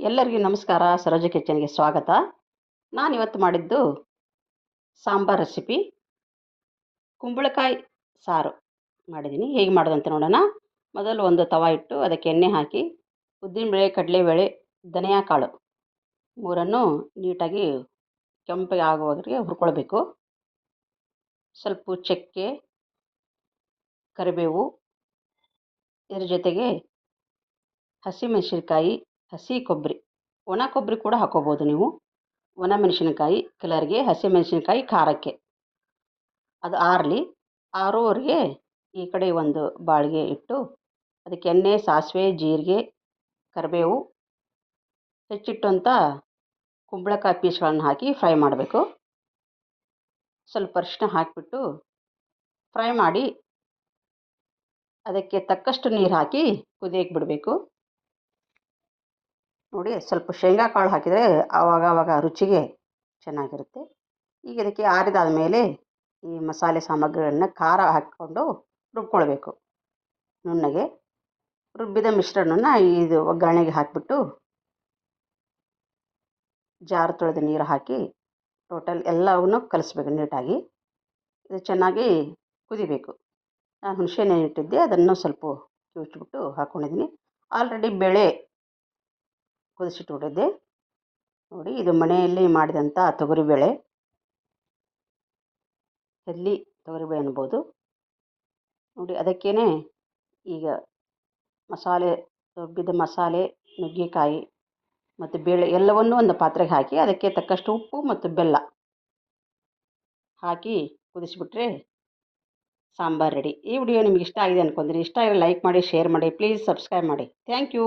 ಎಲ್ಲರಿಗೂ ನಮಸ್ಕಾರ. ಸರೋಜ ಕಿಚನ್ಗೆ ಸ್ವಾಗತ. ನಾನಿವತ್ತು ಮಾಡಿದ್ದು ಸಾಂಬಾರ್ ರೆಸಿಪಿ ಕುಂಬಳಕಾಯಿ ಸಾರು ಮಾಡಿದ್ದೀನಿ. ಹೇಗೆ ಮಾಡೋದಂತ ನೋಡೋಣ. ಮೊದಲು ಒಂದು ತವಾ ಇಟ್ಟು ಅದಕ್ಕೆ ಎಣ್ಣೆ ಹಾಕಿ ಉದ್ದಿನಬೇಳೆ, ಕಡಲೆಬೇಳೆ, ಧನಿಯಾ ಕಾಳು ಮೂರನ್ನು ನೀಟಾಗಿ ಕೆಂಪಗೆ ಆಗುವವರೆಗೆ ಹುರ್ಕೊಳ್ಬೇಕು. ಸ್ವಲ್ಪ ಚಕ್ಕೆ, ಕರಿಬೇವು, ಇದರ ಜೊತೆಗೆ ಹಸಿಮೆಣಸಿನ್ಕಾಯಿ, ಹಸಿ ಕೊಬ್ಬರಿ, ಒಣ ಕೊಬ್ಬರಿ ಕೂಡ ಹಾಕೋಬೋದು ನೀವು. ಒಣ ಮೆಣಸಿನಕಾಯಿ ಕಲರ್ಗೆ, ಹಸಿಮೆಣಸಿನ್ಕಾಯಿ ಖಾರಕ್ಕೆ. ಅದು ಆರಲಿ. ಆರೋವರೆಗೆ ಈ ಕಡೆ ಒಂದು ಬಾಳಿಗೆ ಇಟ್ಟು ಅದಕ್ಕೆ ಎಣ್ಣೆ, ಸಾಸಿವೆ, ಜೀರಿಗೆ, ಕರಿಬೇವು, ಹೆಚ್ಚಿಟ್ಟಂಥ ಕುಂಬಳಕಾಯಿ ಪೀಸ್ಗಳನ್ನು ಹಾಕಿ ಫ್ರೈ ಮಾಡಬೇಕು. ಸ್ವಲ್ಪ ಅರಿಶಿನ ಹಾಕಿಬಿಟ್ಟು ಫ್ರೈ ಮಾಡಿ ಅದಕ್ಕೆ ತಕ್ಕಷ್ಟು ನೀರು ಹಾಕಿ ಕುದಿಯಕ್ಕೆ ಬಿಡಬೇಕು. ನೋಡಿ, ಸ್ವಲ್ಪ ಶೇಂಗಾ ಕಾಳು ಹಾಕಿದರೆ ಆವಾಗ ರುಚಿಗೆ ಚೆನ್ನಾಗಿರುತ್ತೆ. ಈಗ ಇದಕ್ಕೆ ಆರಿದಾದ ಮೇಲೆ ಈ ಮಸಾಲೆ ಸಾಮಗ್ರಿಗಳನ್ನು ಖಾರ ಹಾಕಿಕೊಂಡು ರುಬ್ಕೊಳ್ಬೇಕು. ನುಣ್ಣಗೆ ರುಬ್ಬಿದ ಮಿಶ್ರಣವನ್ನು ಇದು ಒಗ್ಗರಣೆಗೆ ಹಾಕಿಬಿಟ್ಟು ಜಾರು ತೊಳೆದ ನೀರು ಹಾಕಿ ಟೋಟಲ್ ಎಲ್ಲವನ್ನು ಕಲಿಸ್ಬೇಕು ನೀಟಾಗಿ. ಇದು ಚೆನ್ನಾಗಿ ಕುದಿಬೇಕು. ನಾನು ಹುಣಸೆಹಣ್ಣು ಇಟ್ಟಿದ್ದೆ, ಅದನ್ನು ಸ್ವಲ್ಪ ಕಿವುಚ್ಬಿಟ್ಟು ಹಾಕ್ಕೊಂಡಿದ್ದೀನಿ. ಆಲ್ರೆಡಿ ಬೇಳೆ ಕುದಿಸಿಟ್ಬಿಟ್ಟಿದ್ದೆ. ನೋಡಿ, ಇದು ಮನೆಯಲ್ಲಿ ಮಾಡಿದಂಥ ತೊಗರಿಬೇಳೆ, ಹೆಲ್ಲಿ ತೊಗರಿಬೇಳೆ ಅನ್ಬೋದು. ನೋಡಿ, ಅದಕ್ಕೇ ಈಗ ಮಸಾಲೆ, ರುಬ್ಬಿದ ಮಸಾಲೆ, ನುಗ್ಗೆಕಾಯಿ ಮತ್ತು ಬೇಳೆ ಎಲ್ಲವನ್ನೂ ಒಂದು ಪಾತ್ರೆಗೆ ಹಾಕಿ ಅದಕ್ಕೆ ತಕ್ಕಷ್ಟು ಉಪ್ಪು ಮತ್ತು ಬೆಲ್ಲ ಹಾಕಿ ಕುದಿಸಿಬಿಟ್ರೆ ಸಾಂಬಾರು ರೆಡಿ. ಈ ವಿಡಿಯೋ ನಿಮ್ಗೆ ಇಷ್ಟ ಆಗಿದೆ ಅಂದ್ಕೊಂಡ್ರೆ, ಇಷ್ಟ ಆದರೆ ಲೈಕ್ ಮಾಡಿ, ಶೇರ್ ಮಾಡಿ, ಪ್ಲೀಸ್ ಸಬ್ಸ್ಕ್ರೈಬ್ ಮಾಡಿ. Thank you.